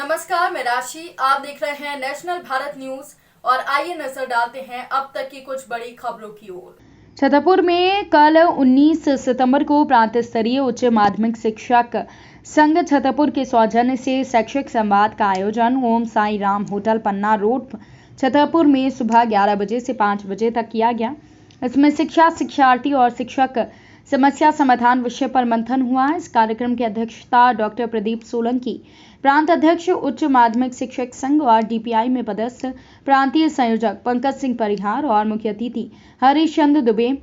नमस्कार, मैं राशि। आप देख रहे हैं नेशनल भारत न्यूज और आइए नजर डालते हैं अब तक की कुछ बड़ी खबरों की ओर। छतरपुर में कल 19 सितंबर को प्रांत स्तरीय उच्च माध्यमिक शिक्षक संघ छतरपुर के सौजन्य से शैक्षिक संवाद का आयोजन ओम साई राम होटल पन्ना रोड छतरपुर में सुबह 11 बजे से 5 बजे तक किया गया। इसमें शिक्षार्थी और शिक्षक समस्या समाधान विषय पर मंथन हुआ। इस कार्यक्रम की अध्यक्षता डॉक्टर प्रदीप सोलंकी, प्रांत अध्यक्ष उच्च माध्यमिक शिक्षक संघ और डीपीआई में पदस्थ प्रांतीय संयोजक पंकज सिंह परिहार और मुख्य अतिथि हरीश चंद्र दुबे,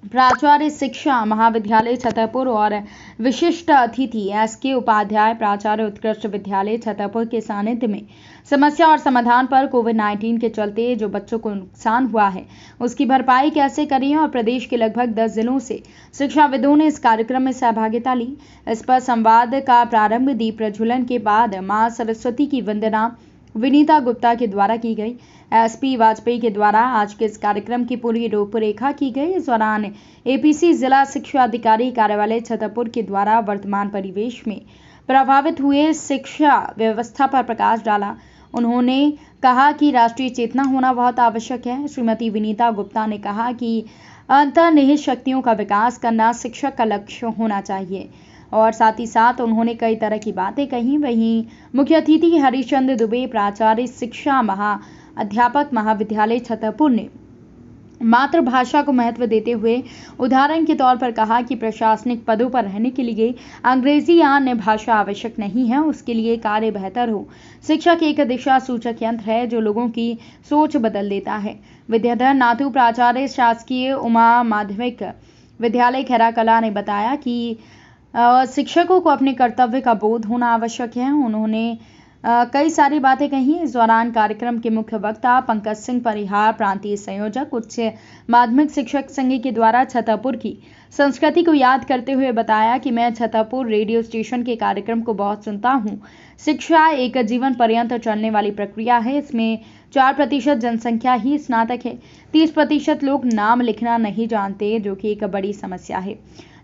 प्राचार्य शिक्षा महाविद्यालय छतरपुर और विशिष्ट अतिथि एसके उपाध्याय, प्राचार्य उत्कृष्ट विद्यालय छतरपुर के सानिध्य में समस्या और समाधान पर कोविड-19 के चलते जो बच्चों को नुकसान हुआ है उसकी भरपाई कैसे करें और प्रदेश के लगभग 10 जिलों से शिक्षाविदों ने इस कार्यक्रम में सहभागिता ली। इस पर संवाद का प्रारंभ दीप प्रज्वलन के बाद मां सरस्वती की वंदना विनीता गुप्ता के द्वारा की गई। एसपी वाजपेयी के द्वारा आज के इस कार्यक्रम की पूरी रूपरेखा की गई। इस दौरान एपीसी जिला शिक्षा अधिकारी कार्यालय छतरपुर के द्वारा वर्तमान परिवेश में प्रभावित हुए शिक्षा व्यवस्था पर प्रकाश डाला। उन्होंने कहा कि राष्ट्रीय चेतना होना बहुत आवश्यक है। श्रीमती विनीता गुप्ता ने कहा कि अंतर्निहित शक्तियों का विकास करना शिक्षक का लक्ष्य होना चाहिए और साथ ही साथ उन्होंने कई तरह की बातें कही। वहीं मुख्य अतिथि हरीश चंद्र दुबे, प्राचार्य शिक्षा अध्यापक महाविद्यालय छतरपुर ने मातृभाषा को महत्व देते हुए उदाहरण के तौर पर कहा कि प्रशासनिक पदों पर रहने के लिए अंग्रेजी या अन्य भाषा आवश्यक नहीं है, उसके लिए कार्य बेहतर हो। शिक्षक एक दिशा सूचक यंत्र है जो लोगों की सोच बदल देता है। विद्याधर नाथू, प्राचार्य शासकीय उमा माध्यमिक विद्यालय खैराकला ने बताया कि शिक्षकों को अपने कर्तव्य का बोध होना आवश्यक है। उन्होंने कई सारी बातें कही। इस दौरान कार्यक्रम के मुख्य वक्ता पंकज सिंह परिहार, प्रांतीय संयोजक उच्च माध्यमिक शिक्षक संघ के द्वारा छतरपुर की संस्कृति को याद करते हुए बताया कि मैं छतरपुर रेडियो स्टेशन के कार्यक्रम को बहुत सुनता हूँ। शिक्षा एक जीवन पर्यंत चलने वाली प्रक्रिया है। इसमें 4% जनसंख्या ही स्नातक है। 30% लोग नाम लिखना नहीं जानते, जो कि एक बड़ी समस्या है।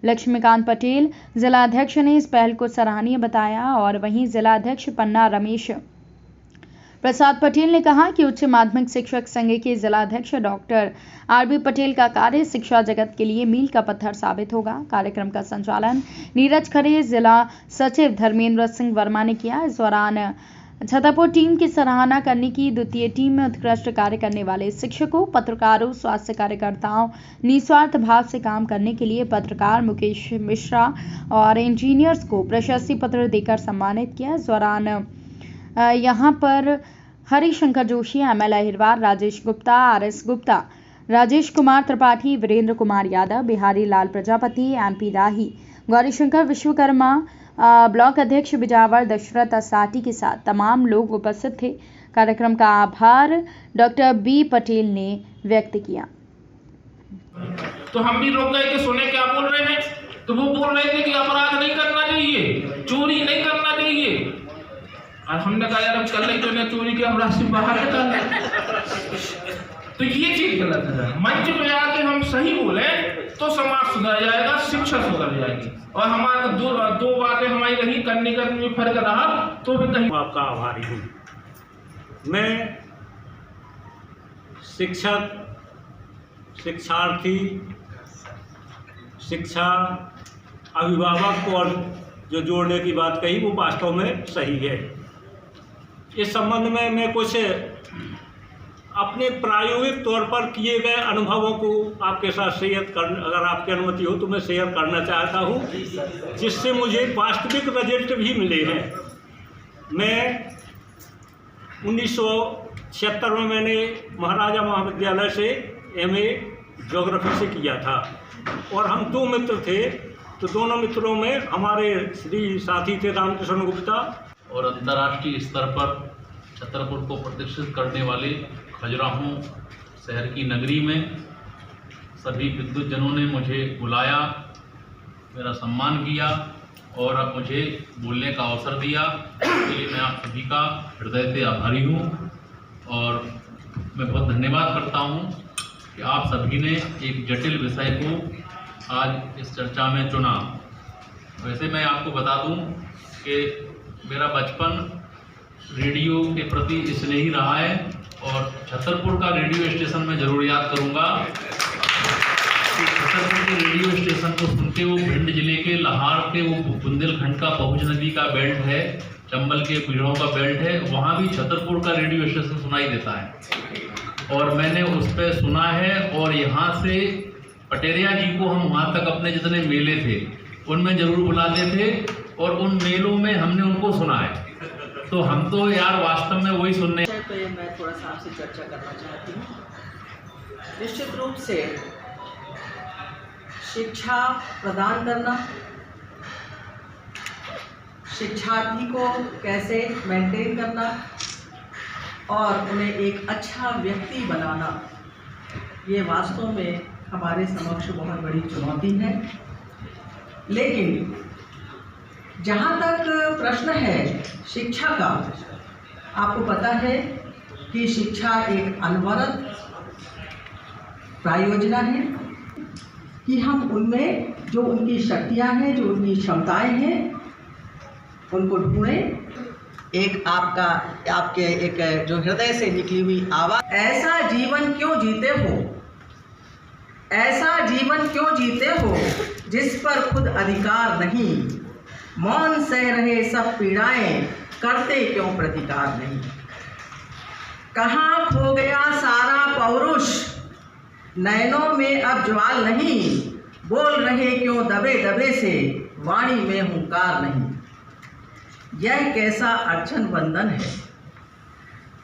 लक्ष्मीकांत पटेल जिलाध्यक्ष ने इस पहल को सराहनीय बताया और वहीं जिलाध्यक्ष पन्ना रमेश प्रसाद पटेल ने कहा कि उच्च माध्यमिक शिक्षक संघ के जिलाध्यक्ष डॉक्टर आरबी पटेल का कार्य शिक्षा जगत के लिए मील का पत्थर साबित होगा। कार्यक्रम का संचालन नीरज खरे, जिला सचिव धर्मेंद्र सिंह वर्मा ने किया। इस दौरान छतरपुर टीम की सराहना करने की द्वितीय टीम में उत्कृष्ट कार्य करने वाले शिक्षकों, पत्रकारों, स्वास्थ्य कार्यकर्ताओं, निस्वार्थ भाव से काम करने के लिए पत्रकार मुकेश मिश्रा और इंजीनियर्स को प्रशस्ति पत्र देकर सम्मानित किया। इस दौरान यहां पर हरिशंकर जोशी, एमएल अहिरवार, राजेश गुप्ता, आरएस गुप्ता, राजेश कुमार त्रिपाठी, वीरेंद्र कुमार यादव, बिहारी लाल प्रजापति, एमपी राही, गौरीशंकर विश्वकर्मा, ब्लॉक अध्यक्ष बिजावर दशरथ असाटी के साथ तमाम लोग उपस्थित थे। कार्यक्रम का आभार डॉक्टर बी पटेल ने व्यक्त किया। तो हम भी रोक गए कि सुने क्या बोल रहे हैं, तो वो बोल रहे थे कि अपराध नहीं करना चाहिए, चोरी नहीं करना चाहिए। और हमने कहा यार अब कल ही तो ने चोरी की, हम रास्ते बाहर निकाल। तो ये चीज गलत है। मंच पे आके हम सही बोले तो समाज सुधर जाएगा, शिक्षा सुधर जाएगी। और हमारे दो बातें हमारी रही करने का में फर्क रहा तो भी कहीं। आपका आभारी हूँ। मैं शिक्षक, शिक्षार्थी, शिक्षा अभिभावक को और जो जोड़ने की बात कही वो वास्तव में सही है। इस संबंध में मैं कुछ अपने प्रायोगिक तौर पर किए गए अनुभवों को आपके साथ शेयर कर, अगर आपकी अनुमति हो तो मैं शेयर करना चाहता हूँ, जिससे मुझे वास्तविक रिजल्ट भी मिले हैं। मैं 1976 में मैंने महाराजा महाविद्यालय से एमए ज्योग्राफी से किया था और हम 2 मित्र थे। तो दोनों मित्रों में हमारे श्री साथी थे रामकृष्ण गुप्ता और अंतर्राष्ट्रीय स्तर पर छतरपुर को प्रतिष्ठित करने वाले खजुराहो शहर की नगरी में सभी विद्वतजनों ने मुझे बुलाया, मेरा सम्मान किया और अब मुझे बोलने का अवसर दिया। इसके लिए मैं आप सभी का हृदय से आभारी हूँ और मैं बहुत धन्यवाद करता हूँ कि आप सभी ने एक जटिल विषय को आज इस चर्चा में चुना। वैसे मैं आपको बता दूँ कि मेरा बचपन रेडियो के प्रति स्नेही रहा है और छतरपुर का रेडियो स्टेशन मैं जरूर याद करूंगा। छतरपुर के रेडियो स्टेशन को सुनते वो भिंड जिले के लाहार के वो बुंदेलखंड का पहुंच नदी का बेल्ट है, चंबल के पीड़ों का बेल्ट है, वहाँ भी छतरपुर का रेडियो स्टेशन सुनाई देता है और मैंने उस पर सुना है। और यहाँ से पटेरिया जी को हम वहाँ तक अपने जितने मेले थे उनमें जरूर बुलाते थे और उन मेलों में हमने उनको सुना है। तो हम तो यार वास्तव में वही सुनने तो ये मैं थोड़ा सा आपसे चर्चा करना चाहती हूँ। निश्चित रूप से शिक्षा प्रदान करना, शिक्षार्थी को कैसे मेंटेन करना और उन्हें एक अच्छा व्यक्ति बनाना, ये वास्तव में हमारे समक्ष बहुत बड़ी चुनौती है। लेकिन जहाँ तक प्रश्न है शिक्षा का, आपको पता है कि शिक्षा एक अनवरत प्रायोजना है कि हम उनमें जो उनकी शक्तियाँ हैं, जो उनकी क्षमताएं हैं, उनको ढूंढें। एक आपके एक जो हृदय से निकली हुई आवाज़, ऐसा जीवन क्यों जीते हो, ऐसा जीवन क्यों जीते हो जिस पर खुद अधिकार नहीं, मौन सह रहे सब पीड़ाएं, करते क्यों प्रतिकार नहीं। कहाँ खो गया सारा पौरुष, नैनों में अब ज्वाल नहीं, बोल रहे क्यों दबे दबे से, वाणी में हुंकार नहीं। यह कैसा अर्चन बंधन है,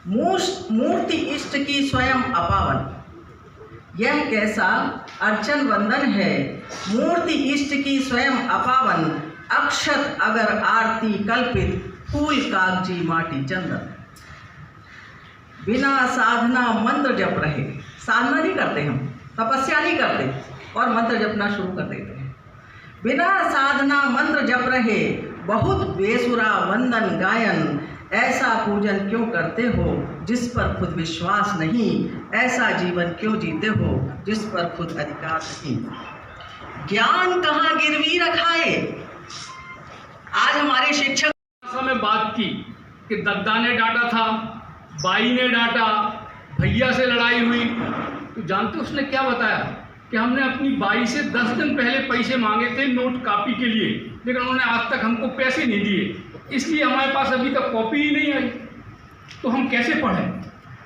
मूर्ति इष्ट की स्वयं अपावन। यह कैसा अर्चन बंधन है, मूर्ति इष्ट की स्वयं अपावन। अक्षत अगर आरती कल्पित, फूल कागजी माटी चंदन। बिना साधना मंत्र जप रहे, साधना नहीं करते हम, तपस्या नहीं करते और मंत्र जपना शुरू कर देते हैं। बिना साधना मंत्र जप रहे, बहुत बेसुरा वंदन गायन। ऐसा पूजन क्यों करते हो जिस पर खुद विश्वास नहीं, ऐसा जीवन क्यों जीते हो जिस पर खुद अधिकार नहीं। ज्ञान कहाँ गिरवी रखाए, आज हमारे शिक्षक में बात की कि दद्दा ने डांटा था, बाई ने डांटा, भैया से लड़ाई हुई, तो जानते उसने क्या बताया कि हमने अपनी बाई से 10 दिन पहले पैसे मांगे थे नोट कॉपी के लिए, लेकिन उन्होंने आज तक हमको पैसे नहीं दिए, इसलिए हमारे पास अभी तक कॉपी ही नहीं आई। तो हम कैसे पढ़ें।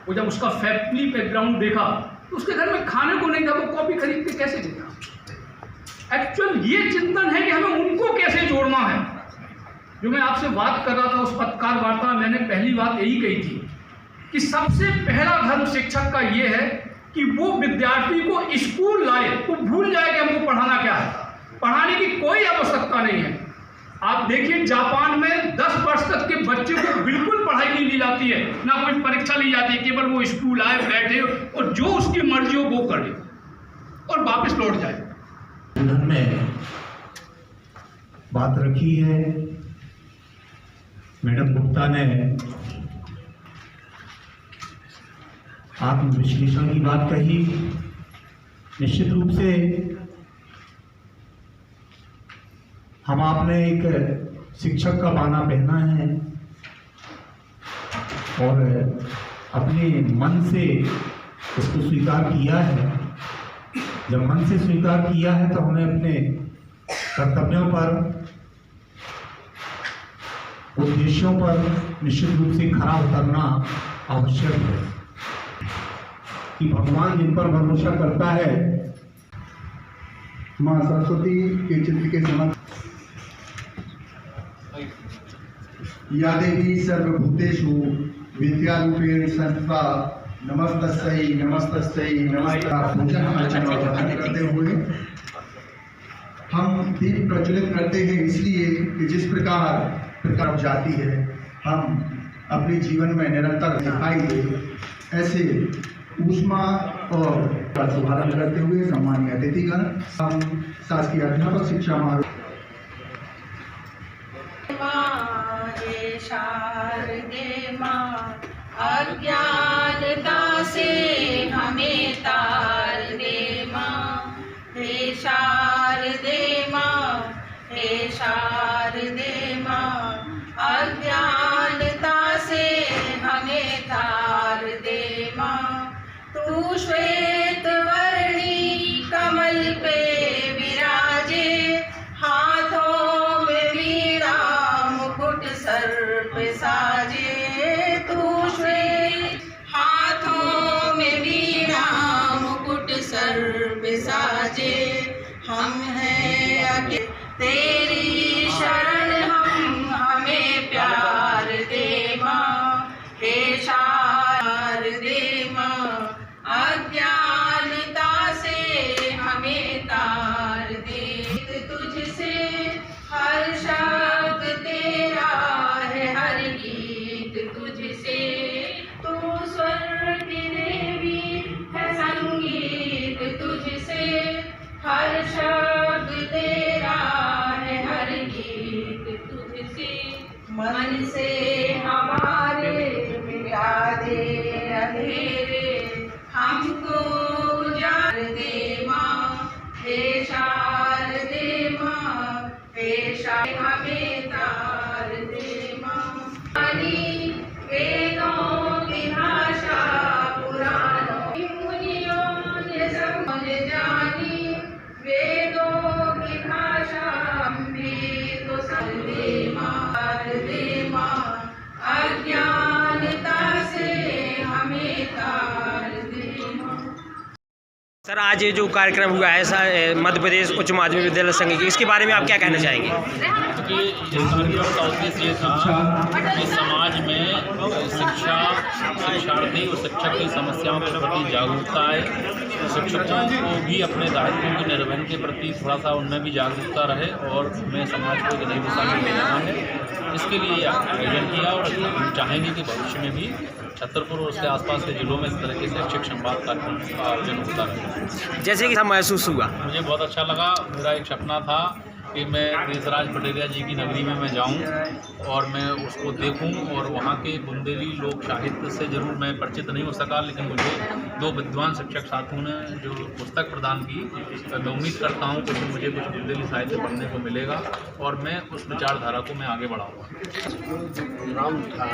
वो जब उसका फैमिली बैकग्राउंड देखा तो उसके घर में खाने को नहीं था, वो कॉपी खरीद के कैसे देता। एक्चुअल ये चिंतन है कि हमें उनको कैसे जोड़ना है। जो मैं आपसे बात कर रहा था उस पत्रकार वार्ता में मैंने पहली बात यही कही थी कि सबसे पहला धर्म शिक्षक का ये है कि वो विद्यार्थी को स्कूल लाए, वो भूल जाए कि हमको पढ़ाना क्या है। पढ़ाने की कोई आवश्यकता नहीं है। आप देखिए जापान में 10 वर्ष तक के बच्चे को बिल्कुल पढ़ाई नहीं ली जाती है, ना कोई परीक्षा ली जाती है, केवल वो स्कूल आए, बैठे और जो उसकी मर्जी हो वो करे और वापस लौट जाए। में बात रखी है मैडम गुप्ता ने, आत्मविश्लेषण की बात कही। निश्चित रूप से हम आपने एक शिक्षक का बाना पहना है और अपने मन से इसको स्वीकार किया है। जब मन से स्वीकार किया है तो हमें अपने कर्तव्यों पर, उद्देश्यों पर निश्चित रूप से खरा उतरना आवश्यक है कि भगवान जिन पर भरोसा करता है, माँ सरस्वती के चित्र के समक्ष या देवी सर्वभूतेषु विद्यारूपेण संस्था नमस्तस्यै नमस्तस्यै नमस्कार। पूजन अर्चना करते हुए हम दीप प्रज्वलित करते हैं, इसलिए कि जिस प्रकार जाती है हम अपने जीवन में निरंतर दिखाई दे, ऐसे ऊष्मा और शुभारंभ करते हुए सम्मानीय अतिथिगण, हम शासकीय अध्यापक शिक्षा महाविद्यालय शारदे माँ अज्ञानता से हमें तार दे माँ, हे शारदे माँ, हे शारदे माँ, अज्ञानता से श्वेत वर्णी कमल पे विराजे, हाथों में वीणा मुकुट सर पे साजे। तू श्वेत हाथों में वीणा मुकुट सर पे साजे। हम हैं अकेले तेरी शरण हम, हमें प्यार दे माँ, हे शार दे माँ, अज्ञानता से हमें तार दे। तुझसे हर शब्द तेरा है हर गीत तुझसे, तू स्वर की देवी है संगीत तुझसे, हर शब्द तेरा है हर गीत तुझसे। मन से हमारे मिटा दे अंधेरे, हमको उजाड़ दे माँ, हे शारदे माँ, हे शारदे हमें तार दे माँ। वेदों की भाषा पुराणों मुनियों ने समझ जानी, वेदों की भाषा भी तो दे माँ, अज्ञानता से हमें तार दे माँ। सर, आज ये जो कार्यक्रम हुआ है मध्य प्रदेश उच्च माध्यमिक विद्यालय संघ की, इसके बारे में आप क्या कहना चाहेंगे? क्योंकि इस कार्यक्रम का उद्देश्य ये था कि समाज में शिक्षार्थी और शिक्षक की समस्याओं के प्रति जागरूकता आए, शिक्षकों को भी अपने दायित्वों के निर्वहन के प्रति थोड़ा सा उनमें भी जागरूकता रहे और हमें समाज को एक नई दिशा में ले जाना है। इसके लिए आयोजन किया और हम चाहेंगे कि भविष्य में भी छतरपुर और उसके आसपास के जिलों में इस तरह के शैक्षिक संवाद कार्यक्रम का आयोजन होता रहे। जैसे कि महसूस हुआ, मुझे बहुत अच्छा लगा। मेरा एक सपना था कि मैं देशराज पटेरिया जी की नगरी में मैं जाऊं और मैं उसको देखूं, और वहाँ के बुंदेली लोक साहित्य से जरूर मैं परिचित नहीं हो सका, लेकिन मुझे दो विद्वान शिक्षक साथियों ने जो पुस्तक प्रदान की, मैं उम्मीद करता हूं कि मुझे कुछ बुंदेली साहित्य पढ़ने को मिलेगा और मैं उस विचारधारा को मैं आगे बढ़ाऊँगा। प्रोग्राम था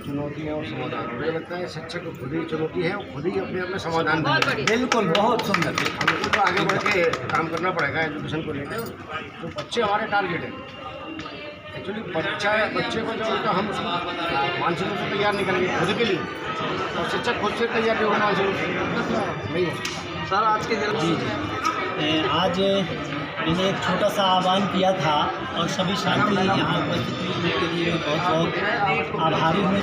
चुनौतियाँ और समाधान, मुझे लगता है शिक्षक को खुद ही चुनौती है और खुद ही अपने अपने समाधान देंगे। बिल्कुल, बहुत सुंदर। हमें तो आगे बढ़ के काम करना पड़ेगा एजुकेशन को लेकर। तो बच्चे हमारे टारगेट है। एक्चुअली बच्चे को जो होता हम उसको मानसिक रूप से तैयार नहीं करेंगे खुद के लिए, और शिक्षक खुद से तैयार नहीं होगा मानसिक रूप से, नहीं हो सकता। सर, आज के दिन आज मैंने एक छोटा सा आह्वान किया था और सभी साथी यहाँ उपस्थित होने के लिए मैं बहुत आभारी हूँ।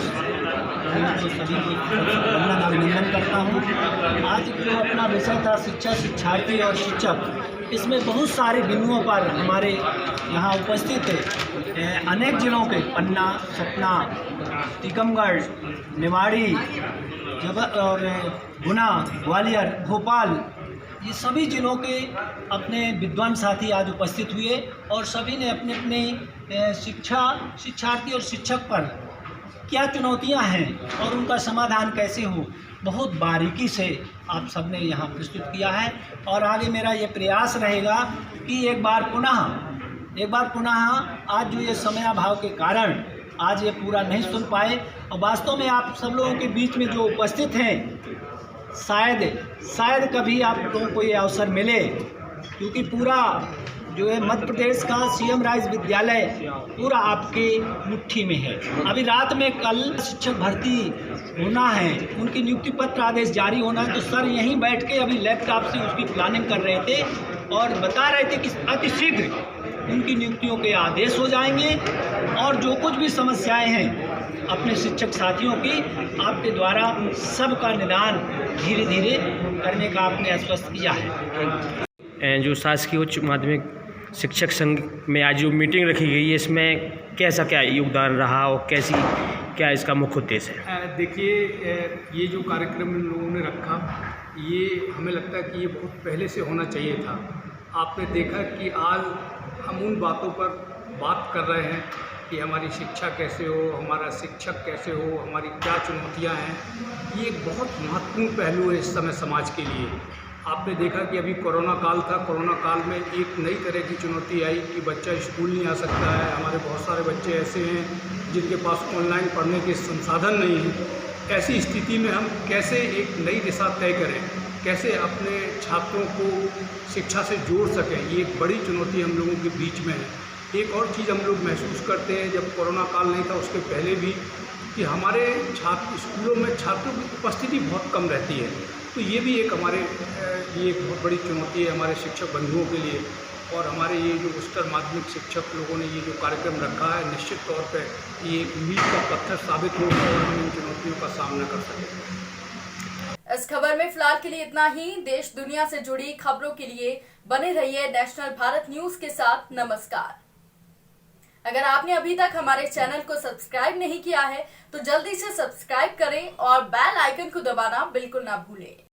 तो सभी को वंदन अभिनंदन करता हूँ। आज जो अपना विषय था शिक्षा, शिक्षार्थी और शिक्षक, इसमें बहुत सारे बिंदुओं पर हमारे यहाँ उपस्थित अनेक जिलों के पन्ना, सतना, टीकमगढ़, निवाड़ी और गुना, ग्वालियर, भोपाल, ये सभी जिलों के अपने विद्वान साथी आज उपस्थित हुए और सभी ने अपने अपने शिक्षार्थी और शिक्षक पर क्या चुनौतियां हैं और उनका समाधान कैसे हो, बहुत बारीकी से आप सबने यहाँ प्रस्तुत किया है। और आगे मेरा ये प्रयास रहेगा कि एक बार पुनः आज जो ये समयाभाव के कारण आज ये पूरा नहीं सुन पाए, और वास्तव में आप सब लोगों के बीच में जो उपस्थित हैं, शायद कभी आप लोगों को ये अवसर मिले, क्योंकि पूरा जो है मध्य प्रदेश का सीएम राइज विद्यालय पूरा आपके मुट्ठी में है। अभी रात में कल शिक्षक भर्ती होना है, उनकी नियुक्ति पत्र आदेश जारी होना है, तो सर यहीं बैठ के अभी लैपटॉप से उसकी प्लानिंग कर रहे थे और बता रहे थे कि अतिशीघ्र उनकी नियुक्तियों के आदेश हो जाएंगे और जो कुछ भी समस्याएं हैं अपने शिक्षक साथियों की, आपके द्वारा सबका निदान धीरे धीरे करने का आपने आश्वस्त किया है। जो शासकीय उच्च माध्यमिक शिक्षक संघ में आज जो मीटिंग रखी गई है, इसमें कैसा क्या योगदान रहा और क्या इसका मुख्य उद्देश्य है? देखिए, ये जो कार्यक्रम इन लोगों ने रखा, ये हमें लगता है कि ये बहुत पहले से होना चाहिए था। आपने देखा कि आज हम उन बातों पर बात कर रहे हैं कि हमारी शिक्षा कैसे हो, हमारा शिक्षक कैसे हो, हमारी क्या चुनौतियां हैं। ये एक बहुत महत्वपूर्ण पहलू है इस समय समाज के लिए। आपने देखा कि अभी कोरोना काल था, कोरोना काल में एक नई तरह की चुनौती आई कि बच्चा स्कूल नहीं आ सकता है। हमारे बहुत सारे बच्चे ऐसे हैं जिनके पास ऑनलाइन पढ़ने के संसाधन नहीं हैं। ऐसी स्थिति में हम कैसे एक नई दिशा तय करें, कैसे अपने छात्रों को शिक्षा से जोड़ सकें, ये एक बड़ी चुनौती हम लोगों के बीच में है। एक और चीज़ हम लोग महसूस करते हैं, जब कोरोना काल नहीं था उसके पहले भी, कि हमारे स्कूलों में छात्रों की उपस्थिति बहुत कम रहती है। तो ये भी एक हमारे ये एक बहुत बड़ी चुनौती है हमारे शिक्षक बंधुओं के लिए। और हमारे ये जो उच्चतर माध्यमिक शिक्षक लोगों ने ये जो कार्यक्रम रखा है, निश्चित तौर पे ये एक मील का पत्थर साबित होगा और हम इन चुनौतियों का सामना कर सकेंगे। इस खबर में फिलहाल के लिए इतना ही। देश दुनिया से जुड़ी खबरों के लिए बने रहिए नेशनल भारत न्यूज के साथ। नमस्कार। अगर आपने अभी तक हमारे चैनल को सब्सक्राइब नहीं किया है तो जल्दी से सब्सक्राइब करें और बेल आइकन को दबाना बिल्कुल ना भूलें।